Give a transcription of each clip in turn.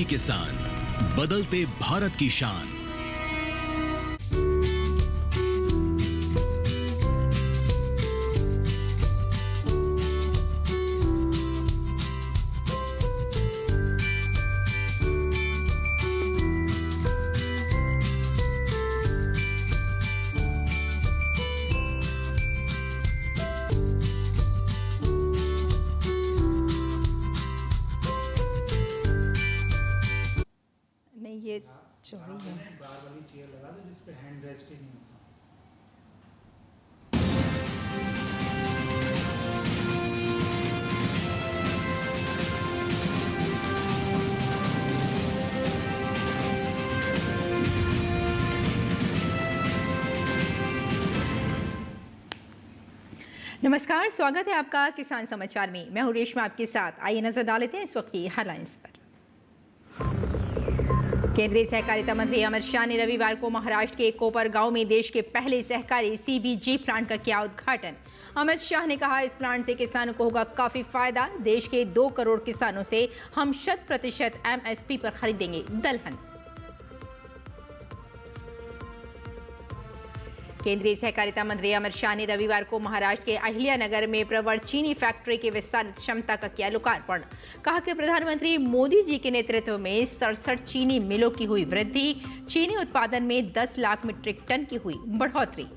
किसान, बदलते भारत की शान। नहीं, ये चौड़ी है। बार वाली चेयर लगा दो जिस पे हैंड रेस्ट ही नहीं होता। नमस्कार, स्वागत है आपका किसान समाचार में। मैं हूं रेशमा आपके साथ। आइए नजर डाल लेते हैं इस वक्त की हेडलाइंस पर। केंद्रीय सहकारिता मंत्री अमित शाह ने रविवार को महाराष्ट्र के कोपरगांव में देश के पहले सहकारी सीबीजी प्लांट का किया उद्घाटन। अमित शाह ने कहा, इस प्लांट से किसानों को होगा काफी फायदा। देश के 2 करोड़ किसानों से हम 100% एमएसपी पर खरीदेंगे दलहन। केंद्रीय सहकारिता मंत्री अमित शाह ने रविवार को महाराष्ट्र के अहिल्यानगर में प्रवर चीनी फैक्ट्री की विस्तारित क्षमता का किया लोकार्पण। कहा कि प्रधानमंत्री मोदी जी के नेतृत्व में 67 चीनी मिलों की हुई वृद्धि, चीनी उत्पादन में 10 लाख मीट्रिक टन की हुई बढ़ोतरी।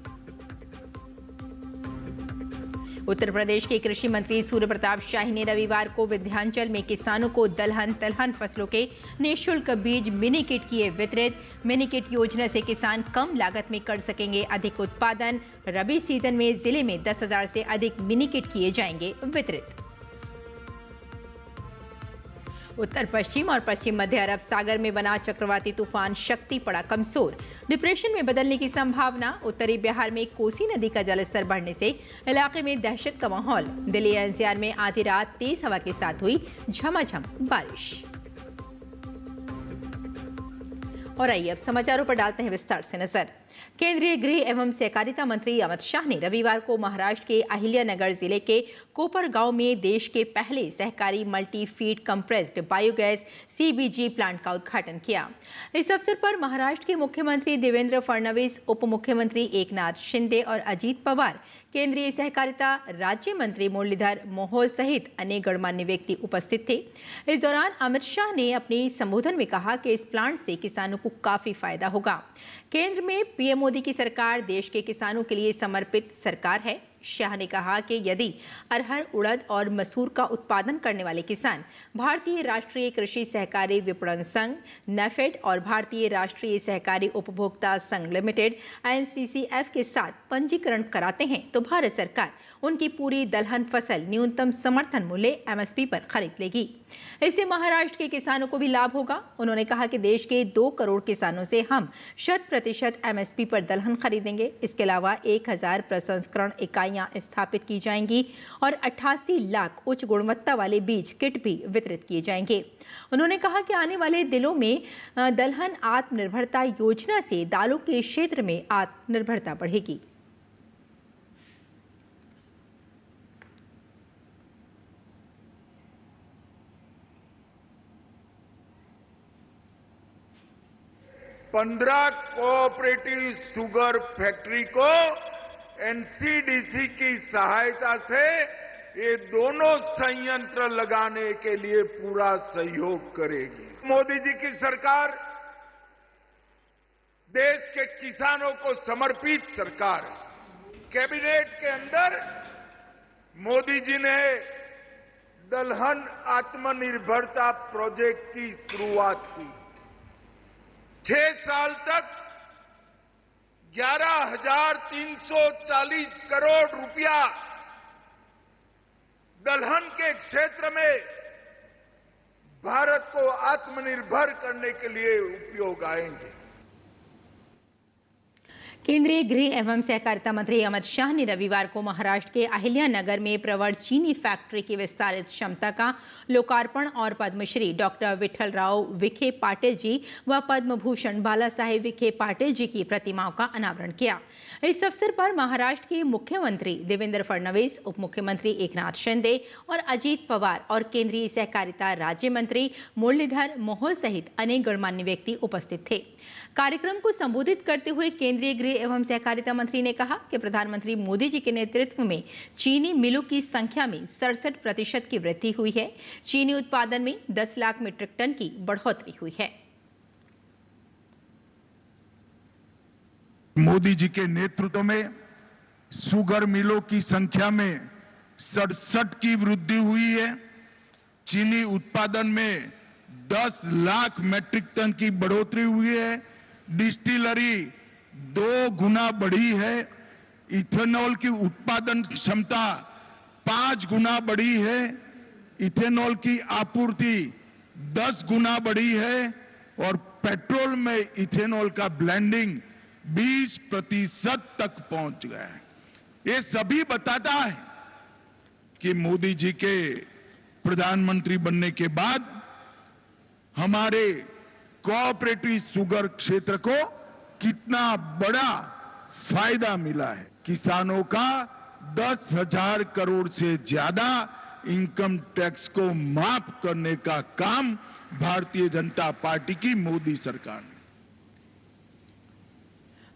उत्तर प्रदेश के कृषि मंत्री सूर्य प्रताप शाही ने रविवार को विंध्याचल में किसानों को दलहन फसलों के निःशुल्क बीज मिनी किट किए वितरित। मिनी किट योजना से किसान कम लागत में कर सकेंगे अधिक उत्पादन। रबी सीजन में जिले में 10,000 से अधिक मिनी किट किए जाएंगे वितरित। उत्तर पश्चिम और पश्चिम मध्य अरब सागर में बना चक्रवाती तूफान शक्ति पड़ा कमजोर। डिप्रेशन में बदलने की संभावना। उत्तरी बिहार में कोसी नदी का जलस्तर बढ़ने से इलाके में दहशत का माहौल। दिल्ली एनसीआर में आधी रात तेज हवा के साथ हुई झमाझम बारिश। और आइए अब समाचारों पर डालते हैं विस्तार से नजर। केंद्रीय गृह एवं सहकारिता मंत्री अमित शाह ने रविवार को महाराष्ट्र के अहिल्यानगर जिले के कोपरगांव में देश के पहले सहकारी multi feed compressed biogas CBG plant का उद्घाटन किया। इस अवसर पर महाराष्ट्र के मुख्यमंत्री देवेंद्र फडणवीस, उप मुख्यमंत्री एकनाथ शिंदे और अजीत पवार, केंद्रीय सहकारिता राज्य मंत्री मुरलीधर मोहोल सहित अनेक गणमान्य व्यक्ति उपस्थित थे। इस दौरान अमित शाह ने अपने संबोधन में कहा कि इस प्लांट से किसानों को काफी फायदा होगा। केंद्र में पीएम मोदी की सरकार देश के किसानों के लिए समर्पित सरकार है। शाह ने कहा कि यदि अरहर, उड़द और मसूर का उत्पादन करने वाले किसान भारतीय राष्ट्रीय कृषि सहकारी विपणन संघ नेफेड और भारतीय राष्ट्रीय सहकारी उपभोक्ता संघ लिमिटेड एनसीसीएफ के साथ पंजीकरण कराते हैं तो भारत सरकार उनकी पूरी दलहन फसल न्यूनतम समर्थन मूल्य एमएसपी पर खरीद लेगी। इससे महाराष्ट्र के किसानों को भी लाभ होगा। उन्होंने कहा कि देश के 2 करोड़ किसानों से हम 100% एमएसपी पर दलहन खरीदेंगे। इसके अलावा 1000 प्रसंस्करण इकाइयां स्थापित की जाएंगी और 88 लाख उच्च गुणवत्ता वाले बीज किट भी वितरित किए जाएंगे। उन्होंने कहा कि आने वाले दिनों में दलहन आत्मनिर्भरता योजना से दालों के क्षेत्र में आत्मनिर्भरता बढ़ेगी। पंद्रह कोऑपरेटिव शुगर फैक्ट्री को एनसीडीसी की सहायता से ये दोनों संयंत्र लगाने के लिए पूरा सहयोग करेगी। मोदी जी की सरकार देश के किसानों को समर्पित सरकार है। कैबिनेट के अंदर मोदी जी ने दलहन आत्मनिर्भरता प्रोजेक्ट की शुरुआत की। 6 साल तक 11,340 करोड़ रुपया दलहन के क्षेत्र में भारत को आत्मनिर्भर करने के लिए उपयोग आएंगे। केंद्रीय गृह एवं सहकारिता मंत्री अमित शाह ने रविवार को महाराष्ट्र के अहिल्यानगर में प्रवर चीनी फैक्ट्री की विस्तारित क्षमता का लोकार्पण और पद्मश्री डॉक्टर विठलराव विखे पाटिल जी व पद्म भूषण बाला साहेब विखे पाटिल जी की प्रतिमाओं का अनावरण किया। इस अवसर पर महाराष्ट्र के मुख्यमंत्री देवेंद्र फडणवीस, उप मुख्यमंत्री एकनाथ शिंदे और अजीत पवार और केंद्रीय सहकारिता राज्य मंत्री मुरलीधर मोहोल सहित अनेक गणमान्य व्यक्ति उपस्थित थे। कार्यक्रम को संबोधित करते हुए केंद्रीय गृह एवं सहकारिता मंत्री ने कहा कि प्रधानमंत्री मोदी जी के नेतृत्व में चीनी मिलों की संख्या में 67% की वृद्धि हुई है। चीनी उत्पादन में 10 लाख मीट्रिक टन की बढ़ोतरी हुई है। मोदी जी के नेतृत्व में शुगर मिलों की संख्या में 67 की वृद्धि हुई है। चीनी उत्पादन में 10 लाख मीट्रिक टन की बढ़ोतरी हुई है। डिस्टिलरी 2 गुना बढ़ी है। इथेनॉल की उत्पादन क्षमता 5 गुना बढ़ी है। इथेनॉल की आपूर्ति 10 गुना बढ़ी है और पेट्रोल में इथेनॉल का ब्लेंडिंग 20% तक पहुंच गया है। ये सभी बताता है कि मोदी जी के प्रधानमंत्री बनने के बाद हमारे कोऑपरेटिव शुगर क्षेत्र को कितना बड़ा फायदा मिला है। किसानों का 10,000 करोड़ से ज्यादा इनकम टैक्स को माफ करने का काम भारतीय जनता पार्टी की मोदी सरकार ने।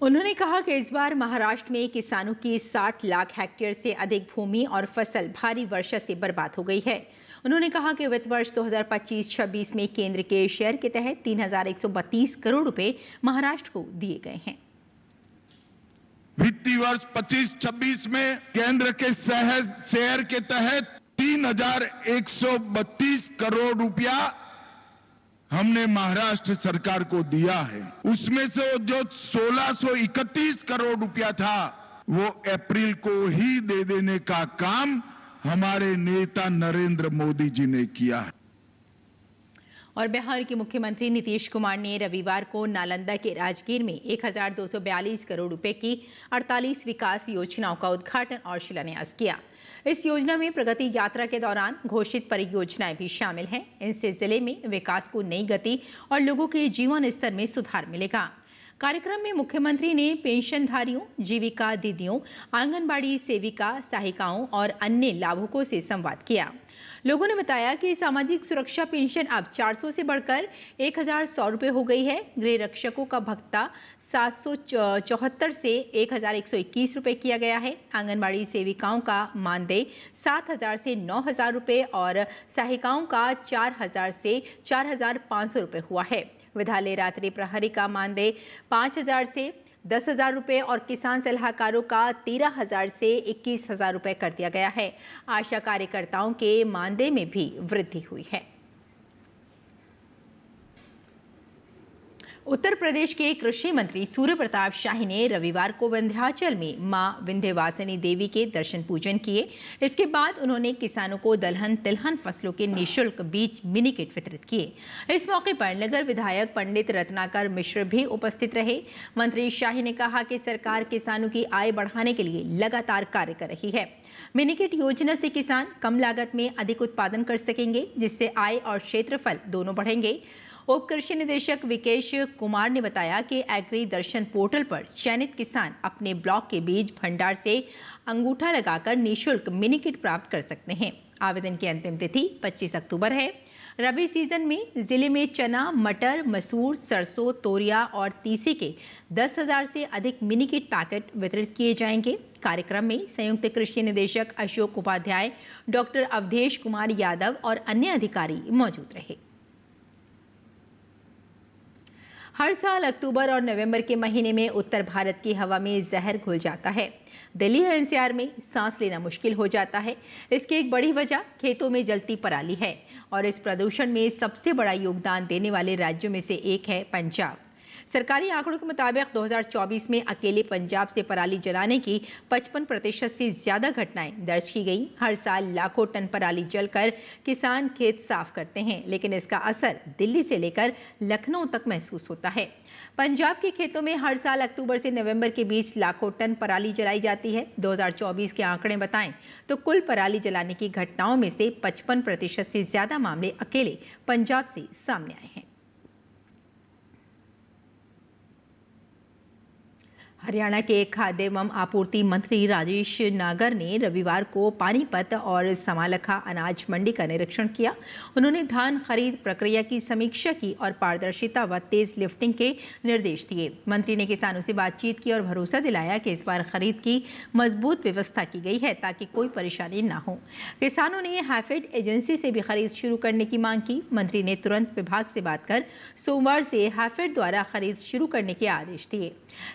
उन्होंने कहा कि इस बार महाराष्ट्र में किसानों की 60 लाख हेक्टेयर से अधिक भूमि और फसल भारी वर्षा से बर्बाद हो गई है। उन्होंने कहा कि वित्त वर्ष 2025-26 में केंद्र के शेयर के तहत 3,132 करोड़ रुपए महाराष्ट्र को दिए गए हैं। वित्तीय वर्ष 25-26 में केंद्र के शेयर के तहत 3,132 करोड़ रुपया हमने महाराष्ट्र सरकार को दिया है। उसमें से जो 1,631 करोड़ रुपया था वो अप्रैल को ही दे देने का काम हमारे नेता नरेंद्र मोदी जी ने किया है। और बिहार के मुख्यमंत्री नीतीश कुमार ने रविवार को नालंदा के राजगीर में 1,242 करोड़ रुपए की 48 विकास योजनाओं का उद्घाटन और शिलान्यास किया। इस योजना में प्रगति यात्रा के दौरान घोषित परियोजनाएं भी शामिल हैं। इनसे जिले में विकास को नई गति और लोगों के जीवन स्तर में सुधार मिलेगा। कार्यक्रम में मुख्यमंत्री ने पेंशनधारियों, जीविका दीदियों, आंगनबाड़ी सेविका, सहायिकाओं और अन्य लाभुकों से संवाद किया। लोगों ने बताया कि सामाजिक सुरक्षा पेंशन अब 400 से बढ़कर 1,100 रुपये हो गई है। गृह रक्षकों का भत्ता 774 से 1,121 रुपये किया गया है। आंगनबाड़ी सेविकाओं का मानदेय 7,000 से 9,000 रुपये और सहायिकाओं का 4,000 से 4,500 रुपये हुआ है। विद्यालय रात्रि प्रहरी का मानदेय 5,000 से 10,000 रुपये और किसान सलाहकारों का 13,000 से 21,000 रुपये कर दिया गया है। आशा कार्यकर्ताओं के मानदेय में भी वृद्धि हुई है। उत्तर प्रदेश के कृषि मंत्री सूर्य प्रताप शाही ने रविवार को विंध्याचल में मां विंध्यवासिनी देवी के दर्शन पूजन किए। इसके बाद उन्होंने किसानों को दलहन तिलहन फसलों के निःशुल्क बीज मिनी किट वितरित किए। इस मौके पर नगर विधायक पंडित रत्नाकर मिश्र भी उपस्थित रहे। मंत्री शाही ने कहा कि सरकार किसानों की आय बढ़ाने के लिए लगातार कार्य कर रही है। मिनी किट योजना से किसान कम लागत में अधिक उत्पादन कर सकेंगे, जिससे आय और क्षेत्रफल दोनों बढ़ेंगे। उप कृषि निदेशक विकेश कुमार ने बताया कि एग्री दर्शन पोर्टल पर चयनित किसान अपने ब्लॉक के बीज भंडार से अंगूठा लगाकर निःशुल्क मिनी किट प्राप्त कर सकते हैं। आवेदन की अंतिम तिथि 25 अक्टूबर है। रबी सीजन में जिले में चना, मटर, मसूर, सरसों, तोरिया और तीसी के 10,000 से अधिक मिनी किट पैकेट वितरित किए जाएंगे। कार्यक्रम में संयुक्त कृषि निदेशक अशोक उपाध्याय, डॉक्टर अवधेश कुमार यादव और अन्य अधिकारी मौजूद रहे। हर साल अक्टूबर और नवंबर के महीने में उत्तर भारत की हवा में जहर घुल जाता है। दिल्ली और एनसीआर में सांस लेना मुश्किल हो जाता है। इसकी एक बड़ी वजह खेतों में जलती पराली है और इस प्रदूषण में सबसे बड़ा योगदान देने वाले राज्यों में से एक है पंजाब। सरकारी आंकड़ों के मुताबिक 2024 में अकेले पंजाब से पराली जलाने की 55% से ज्यादा घटनाएं दर्ज की गई। हर साल लाखों टन पराली जलकर किसान खेत साफ करते हैं, लेकिन इसका असर दिल्ली से लेकर लखनऊ तक महसूस होता है। पंजाब के खेतों में हर साल अक्टूबर से नवंबर के बीच लाखों टन पराली जलाई जाती है। 2024 के आंकड़े बताएं तो कुल पराली जलाने की घटनाओं में से 55% से ज्यादा मामले अकेले पंजाब से सामने आए हैं। हरियाणा के खाद्य एवं आपूर्ति मंत्री राजेश नागर ने रविवार को पानीपत और समालखा अनाज मंडी का निरीक्षण किया। उन्होंने धान खरीद प्रक्रिया की समीक्षा की और पारदर्शिता व तेज लिफ्टिंग के निर्देश दिए। मंत्री ने किसानों से बातचीत की और भरोसा दिलाया कि इस बार खरीद की मजबूत व्यवस्था की गई है ताकि कोई परेशानी न हो। किसानों ने हैफेड एजेंसी से भी खरीद शुरू करने की मांग की। मंत्री ने तुरंत विभाग से बात कर सोमवार से हैफेड द्वारा खरीद शुरू करने के आदेश दिए।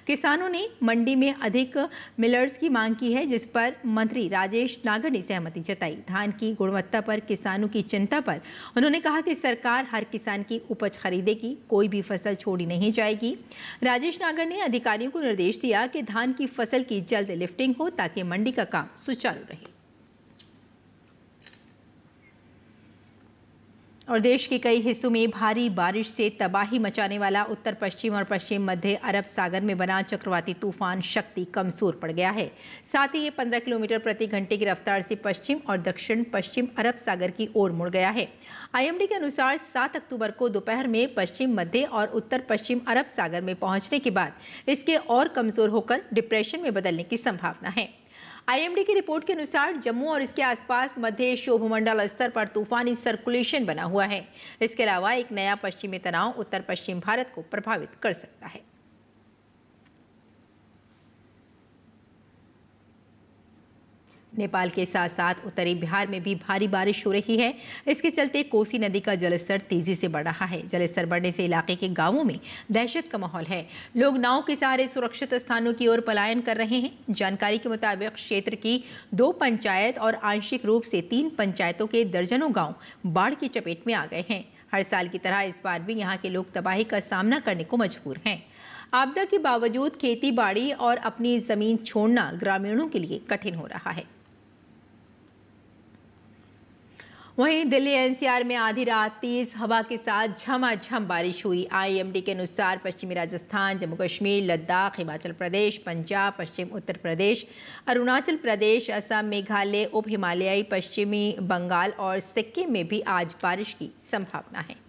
किसानों मंडी में अधिक मिलर्स की मांग की है, जिस पर मंत्री राजेश नागर ने सहमति जताई। धान की गुणवत्ता पर किसानों की चिंता पर उन्होंने कहा कि सरकार हर किसान की उपज खरीदेगी, कोई भी फसल छोड़ी नहीं जाएगी। राजेश नागर ने अधिकारियों को निर्देश दिया कि धान की फसल की जल्द लिफ्टिंग हो ताकि मंडी का काम सुचारू रहे। और देश के कई हिस्सों में भारी बारिश से तबाही मचाने वाला उत्तर पश्चिम और पश्चिम मध्य अरब सागर में बना चक्रवाती तूफान शक्ति कमजोर पड़ गया है। साथ ही ये 15 किलोमीटर प्रति घंटे की रफ्तार से पश्चिम और दक्षिण पश्चिम अरब सागर की ओर मुड़ गया है। आईएमडी के अनुसार 7 अक्टूबर को दोपहर में पश्चिम मध्य और उत्तर पश्चिम अरब सागर में पहुंचने के बाद इसके और कमजोर होकर डिप्रेशन में बदलने की संभावना है। आईएमडी की रिपोर्ट के अनुसार जम्मू और इसके आसपास मध्य क्षोभमंडल स्तर पर तूफानी सर्कुलेशन बना हुआ है। इसके अलावा एक नया पश्चिमी तनाव उत्तर पश्चिम भारत को प्रभावित कर सकता है। नेपाल के साथ साथ उत्तरी बिहार में भी भारी बारिश हो रही है। इसके चलते कोसी नदी का जलस्तर तेजी से बढ़ रहा है। जलस्तर बढ़ने से इलाके के गांवों में दहशत का माहौल है। लोग नाव के सहारे सुरक्षित स्थानों की ओर पलायन कर रहे हैं। जानकारी के मुताबिक क्षेत्र की 2 पंचायत और आंशिक रूप से 3 पंचायतों के दर्जनों गाँव बाढ़ की चपेट में आ गए हैं। हर साल की तरह इस बार भी यहाँ के लोग तबाही का सामना करने को मजबूर हैं। आपदा के बावजूद खेती बाड़ी और अपनी जमीन छोड़ना ग्रामीणों के लिए कठिन हो रहा है। वहीं दिल्ली एनसीआर में आधी रात तेज हवा के साथ झमाझम बारिश हुई। आईएमडी के अनुसार पश्चिमी राजस्थान, जम्मू कश्मीर, लद्दाख, हिमाचल प्रदेश, पंजाब, पश्चिम उत्तर प्रदेश, अरुणाचल प्रदेश, असम, मेघालय, उप हिमालयी पश्चिमी बंगाल और सिक्किम में भी आज बारिश की संभावना है।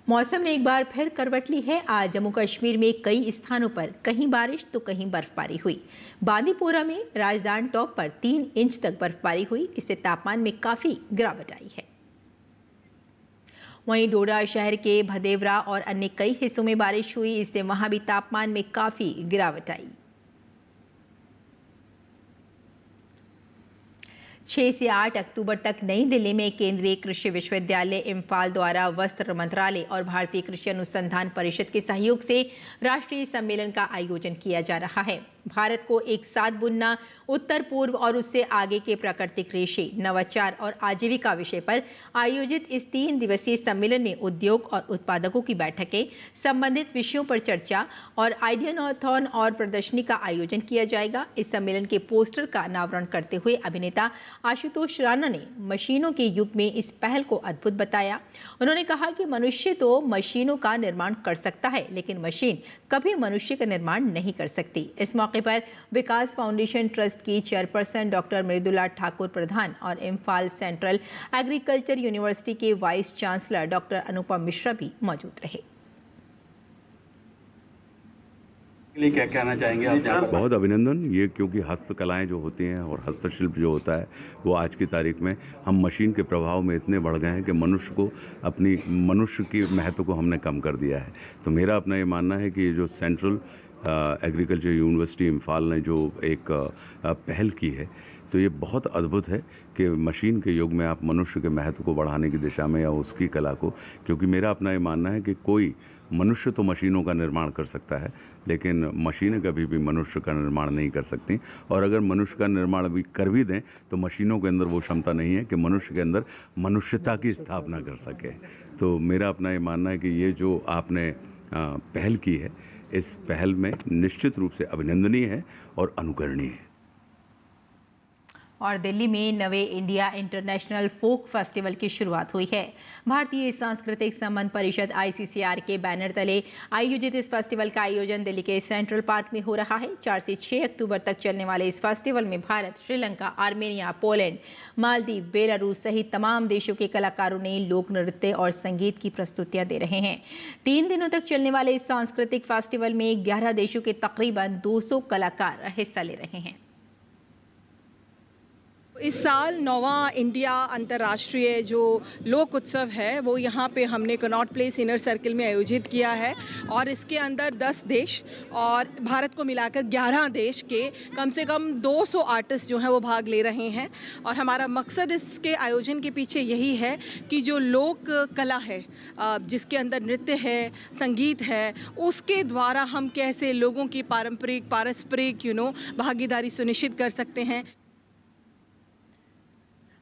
मौसम ने एक बार फिर करवट ली है। आज जम्मू कश्मीर में कई स्थानों पर कहीं बारिश तो कहीं बर्फबारी हुई। बांदीपोरा में राजदान टॉप पर 3 इंच तक बर्फबारी हुई। इससे तापमान में काफी गिरावट आई है। वहीं डोडा शहर के भदेवरा और अन्य कई हिस्सों में बारिश हुई। इससे वहां भी तापमान में काफी गिरावट आई। 6 से 8 अक्टूबर तक नई दिल्ली में केंद्रीय कृषि विश्वविद्यालय इम्फाल द्वारा वस्त्र मंत्रालय और भारतीय कृषि अनुसंधान परिषद के सहयोग से राष्ट्रीय सम्मेलन का आयोजन किया जा रहा है। भारत को एक साथ बुनना, उत्तर पूर्व और उससे आगे के प्राकृतिक रेशे, नवाचार और आजीविका विषय पर आयोजित इस 3 दिवसीय सम्मेलन में उद्योग और उत्पादकों की बैठकें, संबंधित विषयों पर चर्चा और आइडियाथॉन और प्रदर्शनी का आयोजन किया जाएगा। इस सम्मेलन के पोस्टर का अनावरण करते हुए अभिनेता आशुतोष राणा ने मशीनों के युग में इस पहल को अद्भुत बताया। उन्होंने कहा कि मनुष्य तो मशीनों का निर्माण कर सकता है, लेकिन मशीन कभी मनुष्य का निर्माण नहीं कर सकती। इस मौके पर विकास फाउंडेशन ट्रस्ट की चेयरपर्सन डॉक्टर मृदुला ठाकुर प्रधान और इम्फाल सेंट्रल एग्रीकल्चर यूनिवर्सिटी के vice chancellor doctor Anupam Mishra भी मौजूद रहे। क्या कहना चाहेंगे आप? बहुत अभिनंदन ये, क्योंकि हस्तकलाएं जो होती हैं और हस्तशिल्प जो होता है वो आज की तारीख में हम मशीन के प्रभाव में इतने बढ़ गए हैं कि मनुष्य की महत्व को हमने कम कर दिया है। तो मेरा अपना ये मानना है कि ये जो सेंट्रल एग्रीकल्चर यूनिवर्सिटी इम्फाल ने जो एक पहल की है, तो ये बहुत अद्भुत है कि मशीन के युग में आप मनुष्य के महत्व को बढ़ाने की दिशा में या उसकी कला को, क्योंकि मेरा अपना ये मानना है कि कोई मनुष्य तो मशीनों का निर्माण कर सकता है, लेकिन मशीनें कभी भी मनुष्य का निर्माण नहीं कर सकती। और अगर मनुष्य का निर्माण भी कर भी दें तो मशीनों के अंदर वो क्षमता नहीं है कि मनुष्य के अंदर मनुष्यता की स्थापना कर सके। तो मेरा अपना ये मानना है कि ये जो आपने पहल की है, इस पहल में निश्चित रूप से अभिनंदनीय है और अनुकरणीय है। और दिल्ली में नवे इंडिया इंटरनेशनल फोक फेस्टिवल की शुरुआत हुई है। भारतीय सांस्कृतिक संबंध परिषद ICCR के बैनर तले आयोजित इस फेस्टिवल का आयोजन दिल्ली के सेंट्रल पार्क में हो रहा है। 4 से 6 अक्टूबर तक चलने वाले इस फेस्टिवल में Bharat, Sri Lanka, Armenia, Poland, Maldives, Belarus सहित तमाम देशों के कलाकारों ने लोक नृत्य और संगीत की प्रस्तुतियां दे रहे हैं। 3 दिनों तक चलने वाले इस सांस्कृतिक फेस्टिवल में 11 देशों के तकरीबन 200 कलाकार हिस्सा ले रहे हैं। इस साल 9वां इंडिया अंतर्राष्ट्रीय जो लोक उत्सव है वो यहाँ पे हमने कनॉट प्लेस इनर सर्किल में आयोजित किया है और इसके अंदर 10 देश और भारत को मिलाकर 11 देश के कम से कम 200 आर्टिस्ट जो हैं वो भाग ले रहे हैं। और हमारा मकसद इसके आयोजन के पीछे यही है कि जो लोक कला है, जिसके अंदर नृत्य है, संगीत है, उसके द्वारा हम कैसे लोगों की पारस्परिक भागीदारी सुनिश्चित कर सकते हैं।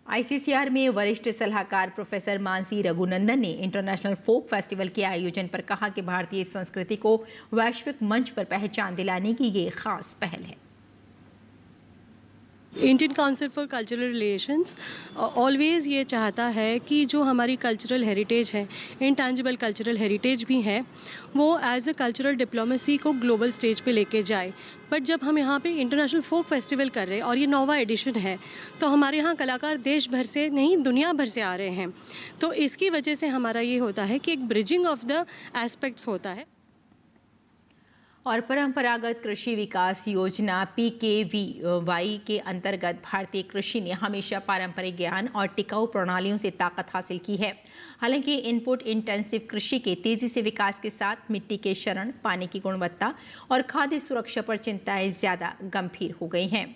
ICCR में वरिष्ठ सलाहकार प्रोफेसर मानसी रघुनंदन ने इंटरनेशनल फोक फेस्टिवल के आयोजन पर कहा कि भारतीय संस्कृति को वैश्विक मंच पर पहचान दिलाने की ये खास पहल है। Indian council for cultural relations always ये चाहता है कि जो हमारी कल्चरल हेरिटेज है, इंटैंजिबल कल्चरल हेरिटेज भी है, वो एज अ कल्चरल डिप्लोमेसी को ग्लोबल स्टेज पे लेके जाए। बट जब हम यहाँ पे इंटरनेशनल फोक फेस्टिवल कर रहे हैं और ये 9वां एडिशन है, तो हमारे यहाँ कलाकार देश भर से नहीं, दुनिया भर से आ रहे हैं। तो इसकी वजह से हमारा ये होता है कि एक ब्रिजिंग ऑफ द एस्पेक्ट्स होता है। और परंपरागत कृषि विकास योजना PKVY के अंतर्गत भारतीय कृषि ने हमेशा पारंपरिक ज्ञान और टिकाऊ प्रणालियों से ताकत हासिल की है। हालांकि इनपुट इंटेंसिव कृषि के तेजी से विकास के साथ मिट्टी के क्षरण, पानी की गुणवत्ता और खाद्य सुरक्षा पर चिंताएं ज्यादा गंभीर हो गई हैं।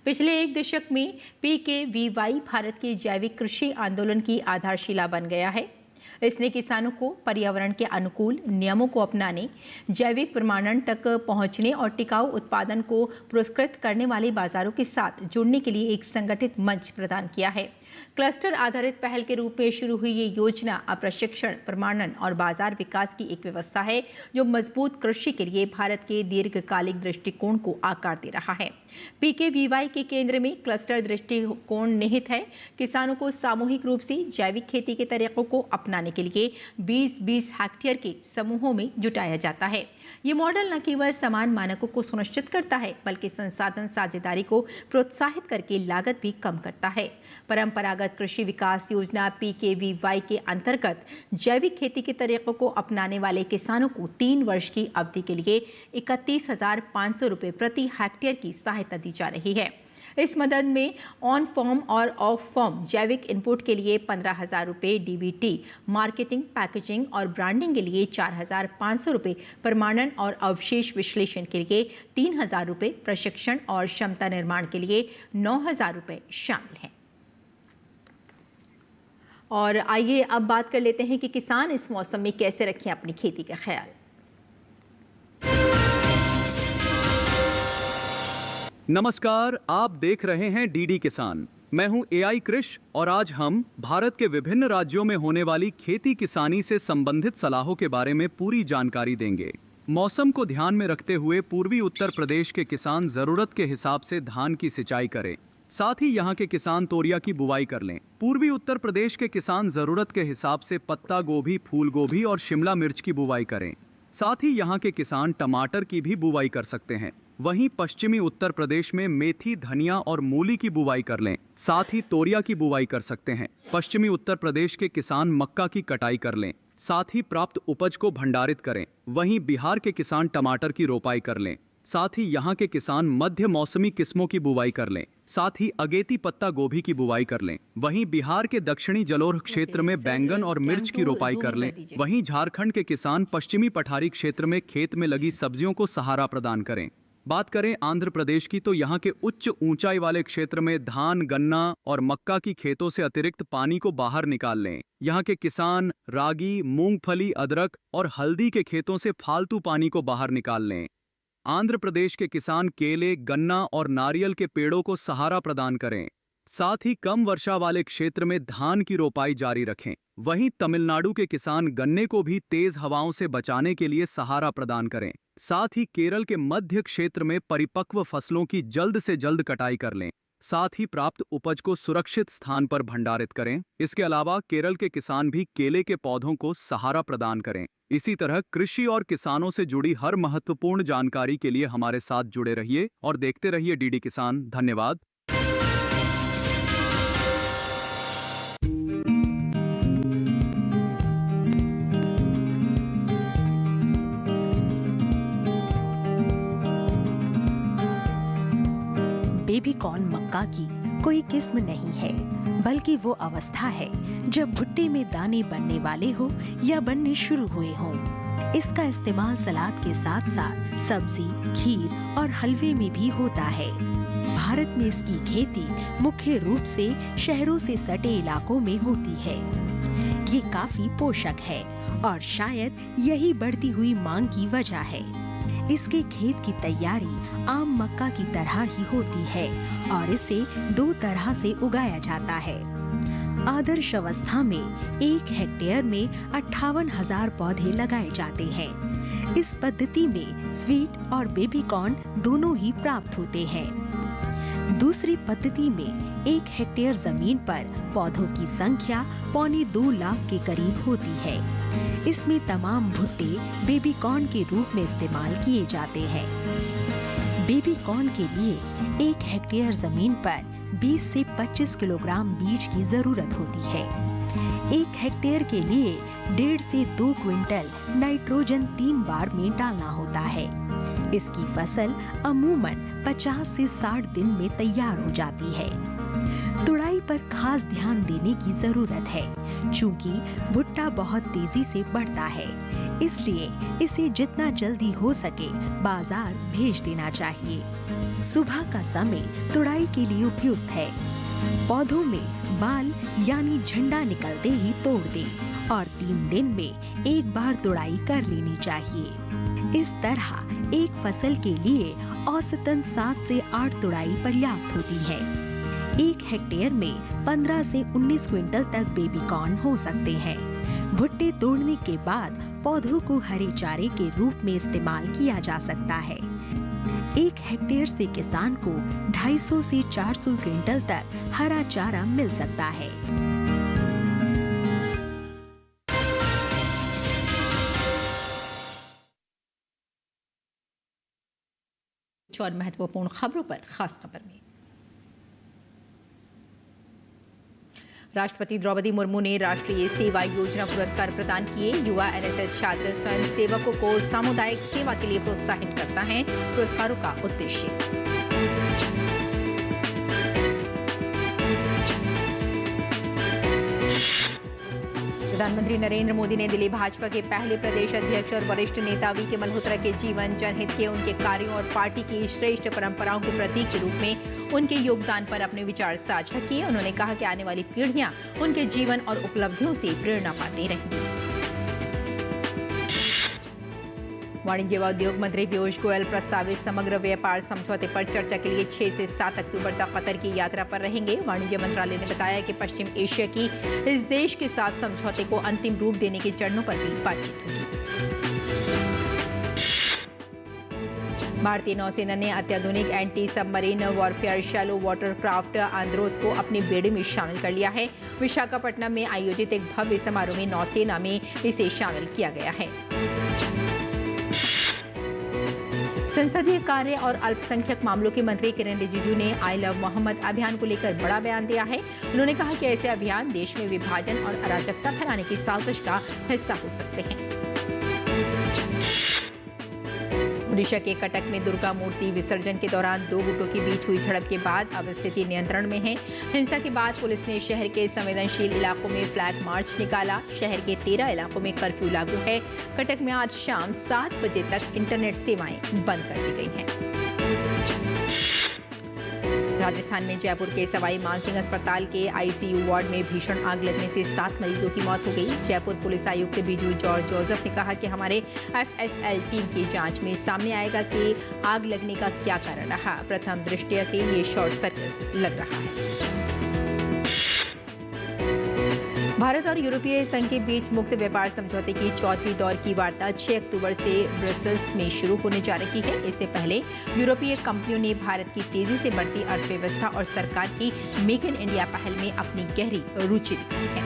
पिछले 1 दशक में PKVY भारत के जैविक कृषि आंदोलन की आधारशिला बन गया है। इसने किसानों को पर्यावरण के अनुकूल नियमों को अपनाने, जैविक प्रमाणन तक पहुंचने और टिकाऊ उत्पादन को पुरस्कृत करने वाले बाजारों के साथ जुड़ने के लिए एक संगठित मंच प्रदान किया है। क्लस्टर आधारित पहल के रूप में शुरू हुई ये योजना अब प्रशिक्षण, प्रमाणन और बाजार विकास की एक व्यवस्था है जो मजबूत कृषि के लिए भारत के दीर्घकालिक दृष्टिकोण को आकार दे रहा है। PKVY के केंद्र में क्लस्टर दृष्टिकोण निहित है। किसानों को सामूहिक रूप से जैविक खेती के तरीकों को अपनाने के लिए 20-20 हेक्टेयर के समूहों में जुटाया जाता है। ये मॉडल न केवल समान मानकों को सुनिश्चित करता है, बल्कि संसाधन साझेदारी को प्रोत्साहित करके लागत भी कम करता है। परंपरागत कृषि विकास योजना PKVY के अंतर्गत जैविक खेती के तरीकों को अपनाने वाले किसानों को 3 वर्ष की अवधि के लिए 31,500 रुपये प्रति हेक्टेयर की सहायता दी जा रही है। इस मदद में ऑन फॉर्म और ऑफ फॉर्म जैविक इनपुट के लिए 15,000 रुपये, DBT, मार्केटिंग, पैकेजिंग और ब्रांडिंग के लिए 4,500 रुपये, प्रमाणन और अवशेष विश्लेषण के लिए 3,000 रुपये, प्रशिक्षण और क्षमता निर्माण के लिए 9,000 रुपये शामिल हैं। और आइए अब बात कर लेते हैं कि किसान इस मौसम में कैसे रखें अपनी खेती का ख्याल। नमस्कार, आप देख रहे हैं DD किसान। मैं हूं AI कृष और आज हम भारत के विभिन्न राज्यों में होने वाली खेती किसानी से संबंधित सलाहों के बारे में पूरी जानकारी देंगे। मौसम को ध्यान में रखते हुए पूर्वी उत्तर प्रदेश के किसान जरूरत के हिसाब से धान की सिंचाई करें। साथ ही यहाँ के किसान तोरिया की बुवाई कर लें। पूर्वी उत्तर प्रदेश के किसान जरूरत के हिसाब से पत्ता गोभी, फूल गोभी और शिमला मिर्च की बुवाई करें। साथ ही यहाँ के किसान टमाटर की भी बुवाई कर सकते हैं। वहीं पश्चिमी उत्तर प्रदेश में मेथी, धनिया और मूली की बुवाई कर लें। साथ ही तोरिया की बुवाई कर सकते हैं। पश्चिमी उत्तर प्रदेश के किसान मक्का की कटाई कर लें। साथ ही प्राप्त उपज को भंडारित करें। वहीं बिहार के किसान टमाटर की रोपाई कर लें। साथ ही यहाँ के किसान मध्य मौसमी किस्मों की बुवाई कर लें। साथ ही अगेती पत्ता गोभी की बुवाई कर लें। वहीं बिहार के दक्षिणी जलोढ़ क्षेत्र में बैंगन और मिर्च की रोपाई कर लें। वहीं झारखंड के किसान पश्चिमी पठारी क्षेत्र में खेत में लगी सब्जियों को सहारा प्रदान करें। बात करें आंध्र प्रदेश की तो यहाँ के उच्च ऊंचाई वाले क्षेत्र में धान, गन्ना और मक्का की खेतों से अतिरिक्त पानी को बाहर निकाल लें। यहाँ के किसान रागी, मूंगफली, अदरक और हल्दी के खेतों से फालतू पानी को बाहर निकाल लें। आंध्र प्रदेश के किसान केले, गन्ना और नारियल के पेड़ों को सहारा प्रदान करें। साथ ही कम वर्षा वाले क्षेत्र में धान की रोपाई जारी रखें। वहीं तमिलनाडु के किसान गन्ने को भी तेज हवाओं से बचाने के लिए सहारा प्रदान करें। साथ ही केरल के मध्य क्षेत्र में परिपक्व फसलों की जल्द से जल्द कटाई कर लें। साथ ही प्राप्त उपज को सुरक्षित स्थान पर भंडारित करें। इसके अलावा केरल के किसान भी केले के पौधों को सहारा प्रदान करें। इसी तरह कृषि और किसानों से जुड़ी हर महत्वपूर्ण जानकारी के लिए हमारे साथ जुड़े रहिए और देखते रहिए डीडी किसान। धन्यवाद। बेबी कॉर्न मक्का की कोई किस्म नहीं है, बल्कि वो अवस्था है जब भुट्टे में दाने बनने वाले हो या बनने शुरू हुए हों। इसका इस्तेमाल सलाद के साथ साथ सब्जी, खीर और हलवे में भी होता है। भारत में इसकी खेती मुख्य रूप से शहरों से सटे इलाकों में होती है। ये काफी पोषक है और शायद यही बढ़ती हुई मांग की वजह है। इसके खेत की तैयारी आम मक्का की तरह ही होती है और इसे 2 तरह से उगाया जाता है। आदर्श अवस्था में 1 हेक्टेयर में 58,000 पौधे लगाए जाते हैं। इस पद्धति में स्वीट और बेबी कॉर्न दोनों ही प्राप्त होते हैं। दूसरी पद्धति में 1 हेक्टेयर जमीन पर पौधों की संख्या 2.25 लाख के करीब होती है। इसमें तमाम भुट्टे बेबी कॉर्न के रूप में इस्तेमाल किए जाते हैं। बेबी कॉर्न के लिए 1 हेक्टेयर जमीन पर 20 से 25 किलोग्राम बीज की जरूरत होती है। 1 हेक्टेयर के लिए 1.5 से 2 क्विंटल नाइट्रोजन 3 बार में डालना होता है। इसकी फसल अमूमन 50 से 60 दिन में तैयार हो जाती है। तुड़ाई पर खास ध्यान देने की जरूरत है, चूंकि भुट्टा बहुत तेजी से बढ़ता है, इसलिए इसे जितना जल्दी हो सके बाजार भेज देना चाहिए। सुबह का समय तुड़ाई के लिए उपयुक्त है। पौधों में बाल यानी झंडा निकलते ही तोड़ दें और 3 दिन में 1 बार तुड़ाई कर लेनी चाहिए। इस तरह एक फसल के लिए औसतन 7 से 8 तुड़ाई पर्याप्त होती है। 1 हेक्टेयर में 15 से 19 क्विंटल तक बेबी कॉर्न हो सकते हैं। भुट्टे तोड़ने के बाद पौधों को हरे चारे के रूप में इस्तेमाल किया जा सकता है। 1 हेक्टेयर से किसान को 250 से 400 क्विंटल तक हरा चारा मिल सकता है। और महत्वपूर्ण खबरों पर खास खबर में राष्ट्रपति द्रौपदी मुर्मू ने राष्ट्रीय सेवा योजना पुरस्कार प्रदान किए। युवा एनएसएस छात्र स्वयं सेवकों को सामुदायिक सेवा के लिए प्रोत्साहित करता है। पुरस्कारों का उद्देश्य प्रधानमंत्री नरेंद्र मोदी ने दिल्ली भाजपा के पहले प्रदेश अध्यक्ष और वरिष्ठ नेता वीके मल्होत्रा के जीवन, जनहित के उनके कार्यों और पार्टी की श्रेष्ठ परंपराओं के प्रतीक के रूप में उनके योगदान पर अपने विचार साझा किए। उन्होंने कहा कि आने वाली पीढ़ियां उनके जीवन और उपलब्धियों से प्रेरणा पाती रहेंगी। वाणिज्य व उद्योग मंत्री पीयूष गोयल प्रस्तावित समग्र व्यापार समझौते पर चर्चा के लिए 6 से 7 अक्टूबर तक कतर की यात्रा पर रहेंगे। वाणिज्य मंत्रालय ने बताया कि पश्चिम एशिया की इस देश के साथ समझौते को अंतिम रूप देने के चरणों पर भी बातचीत होगी। भारतीय नौसेना ने अत्याधुनिक anti submarine warfare shallow water craft Androth को अपने बेड़े में शामिल कर लिया है। विशाखापट्टनम में आयोजित एक भव्य समारोह में नौसेना में इसे शामिल किया गया है। संसदीय कार्य और अल्पसंख्यक मामलों के मंत्री किरेन रिजिजू ने आई लव मोहम्मद अभियान को लेकर बड़ा बयान दिया है। उन्होंने कहा कि ऐसे अभियान देश में विभाजन और अराजकता फैलाने की साजिश का हिस्सा हो सकते हैं। ओडिशा के कटक में दुर्गा मूर्ति विसर्जन के दौरान 2 गुटों के बीच हुई झड़प के बाद अब स्थिति नियंत्रण में है। हिंसा के बाद पुलिस ने शहर के संवेदनशील इलाकों में फ्लैग मार्च निकाला। शहर के 13 इलाकों में कर्फ्यू लागू है। कटक में आज शाम 7 बजे तक इंटरनेट सेवाएं बंद कर दी गई हैं। राजस्थान में जयपुर के सवाई मानसिंह अस्पताल के आईसीयू वार्ड में भीषण आग लगने से 7 मरीजों की मौत हो गई। जयपुर पुलिस आयुक्त बिजू जॉर्ज जोसेफ ने कहा कि हमारे एफएसएल टीम की जांच में सामने आएगा कि आग लगने का क्या कारण रहा। प्रथम दृष्टया से ये शॉर्ट सर्किट लग रहा है। भारत और यूरोपीय संघ के बीच मुक्त व्यापार समझौते की 4वीं दौर की वार्ता 6 अक्टूबर से ब्रसेल्स में शुरू होने जा रही है। इससे पहले यूरोपीय कंपनियों ने भारत की तेजी से बढ़ती अर्थव्यवस्था और सरकार की मेक इन इंडिया पहल में अपनी गहरी रुचि दिखाई है।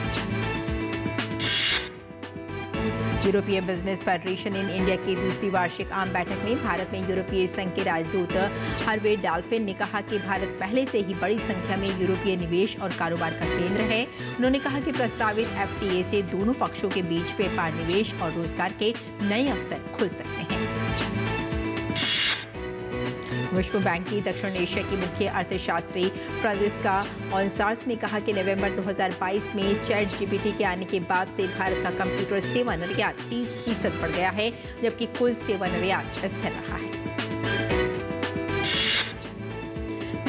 यूरोपीय बिजनेस फेडरेशन इन इंडिया की दूसरी वार्षिक आम बैठक में भारत में यूरोपीय संघ के राजदूत हर्वे डाल्फिन ने कहा कि भारत पहले से ही बड़ी संख्या में यूरोपीय निवेश और कारोबार का केंद्र है। उन्होंने कहा कि प्रस्तावित एफटीए से दोनों पक्षों के बीच व्यापार, निवेश और रोजगार के नए अवसर खुल सकते हैं। विश्व बैंक की दक्षिण एशिया की मुख्य अर्थशास्त्री फ्रांसिस्का ऑनसार्स ने कहा कि नवंबर 2022 में चैट जीपीटी के आने के बाद से भारत का कंप्यूटर सेवा निर्यात 30% बढ़ गया है, जबकि कुल सेवा निर्यात स्थिर रहा है।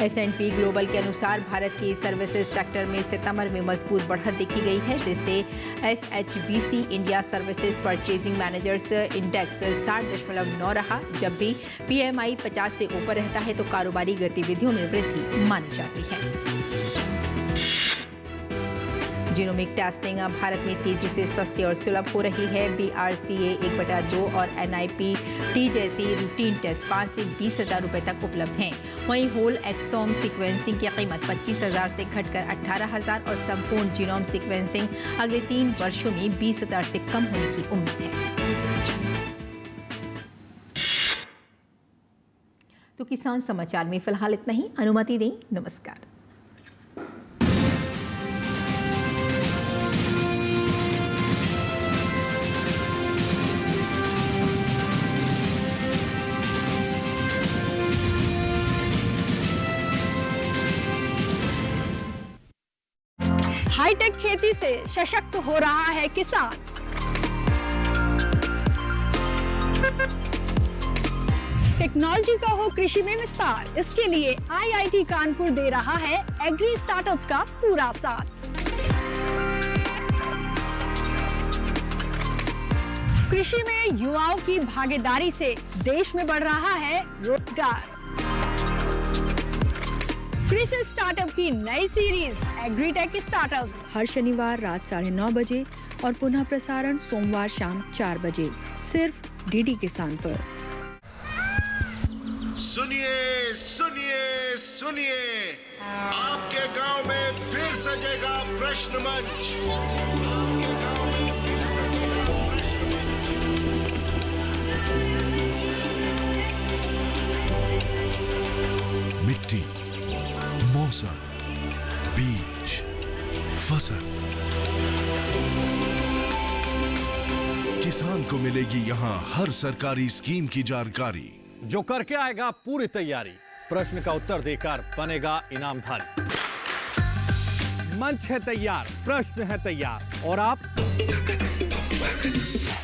S&P ग्लोबल के अनुसार भारत की सर्विसेज सेक्टर में सितंबर में मजबूत बढ़त देखी गई है, जिससे SHBC India services purchasing managers index 60.9 रहा। जब भी PMI 50 से ऊपर रहता है तो कारोबारी गतिविधियों में वृद्धि मानी जाती है। जीनोमिक टेस्टिंग अब भारत में तेजी से सस्ती और सुलभ हो रही है। BRCA 1/2 और NIPT जैसी रूटीन टेस्ट 5 से 20,000 रुपए तक उपलब्ध हैं। वहीं होल एक्सोम सीक्वेंसिंग की कीमत 25,000 से घटकर 18,000 और संपूर्ण जीनोम सीक्वेंसिंग अगले 3 वर्षों में 20,000 से कम होने की उम्मीद है। तो किसान समाचार में फिलहाल इतना ही। अनुमति दें। नमस्कार। हाईटेक खेती से सशक्त हो रहा है किसान। टेक्नोलॉजी का हो कृषि में विस्तार, इसके लिए IIT कानपुर दे रहा है एग्री स्टार्टअप्स का पूरा साथ। कृषि में युवाओं की भागीदारी से देश में बढ़ रहा है रोजगार। कृषि स्टार्टअप की नई सीरीज एग्रीटेक स्टार्टअप्स हर शनिवार रात 9:30 बजे और पुनः प्रसारण सोमवार शाम 4 बजे सिर्फ DD किसान पर। सुनिए सुनिए सुनिए, आपके गांव में फिर सजेगा प्रश्न मंच। आपके गांव में फिर सजेगा प्रश्न मंच। मिट्टी, मौसम, बीज, फसल, किसान को मिलेगी यहाँ हर सरकारी स्कीम की जानकारी। जो करके आएगा पूरी तैयारी, प्रश्न का उत्तर देकर बनेगा इनामधारी। मंच है तैयार, प्रश्न है तैयार, और आप?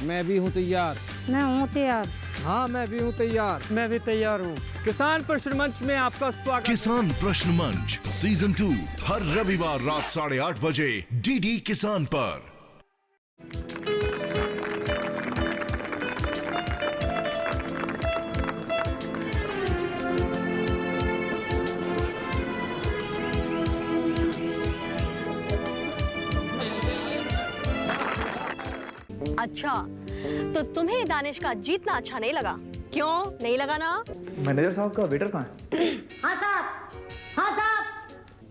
मैं भी हूँ तैयार। मैं हूँ तैयार। हाँ, मैं भी हूँ तैयार। मैं भी तैयार हूँ। किसान प्रश्न मंच में आपका स्वागत। किसान प्रश्न मंच सीजन 2 हर रविवार रात 8:30 बजे DD किसान पर। अच्छा, तो तुम्हें दानिश का जीतना अच्छा नहीं लगा? क्यों नहीं लगा ना? मैनेजर साहब का वेटर कहाँ है? हाँ साहब, हाँ साहब।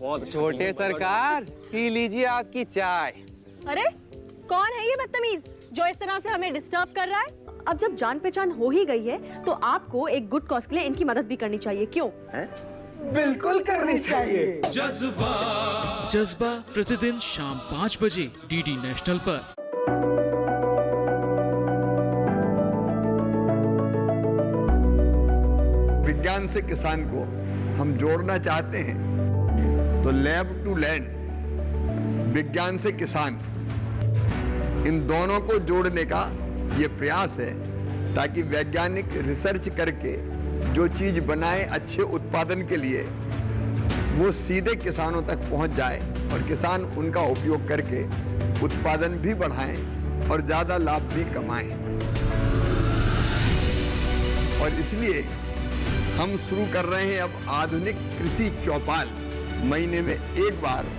बहुत छोटे सरकार, पी लीजिए आपकी चाय। अरे कौन है ये बदतमीज जो इस तरह से हमें डिस्टर्ब कर रहा है? अब जब जान पहचान हो ही गई है तो आपको एक गुड कॉज के लिए इनकी मदद भी करनी चाहिए। क्यों? बिल्कुल करनी चाहिए। जज्बा प्रतिदिन शाम 5 बजे DD नेशनल पर। विज्ञान से किसान को हम जोड़ना चाहते हैं तो लैब टू लैंड, विज्ञान से किसान, इन दोनों को जोड़ने का ये प्रयास है ताकि वैज्ञानिक रिसर्च करके जो चीज बनाए अच्छे उत्पादन के लिए, वो सीधे किसानों तक पहुंच जाए और किसान उनका उपयोग करके उत्पादन भी बढ़ाएं और ज्यादा लाभ भी कमाएं। और इसलिए हम शुरू कर रहे हैं अब आधुनिक कृषि चौपाल। महीने में एक बार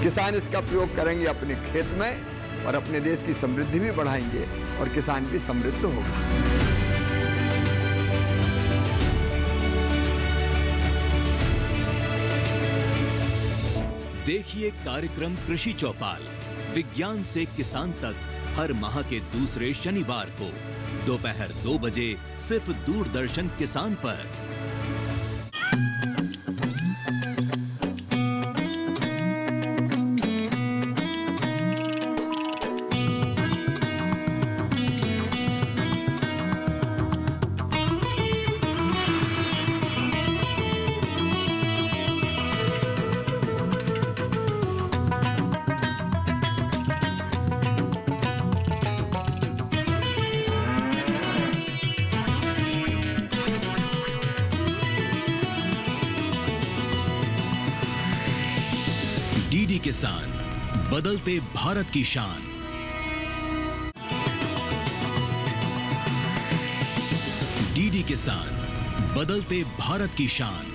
किसान इसका प्रयोग करेंगे अपने खेत में और अपने देश की समृद्धि भी बढ़ाएंगे और किसान भी समृद्ध होगा। देखिए कार्यक्रम कृषि चौपाल, विज्ञान से किसान तक, हर माह के दूसरे शनिवार को दोपहर 2 बजे सिर्फ दूरदर्शन किसान पर। डीडी किसान, बदलते भारत की शान। डीडी किसान, बदलते भारत की शान।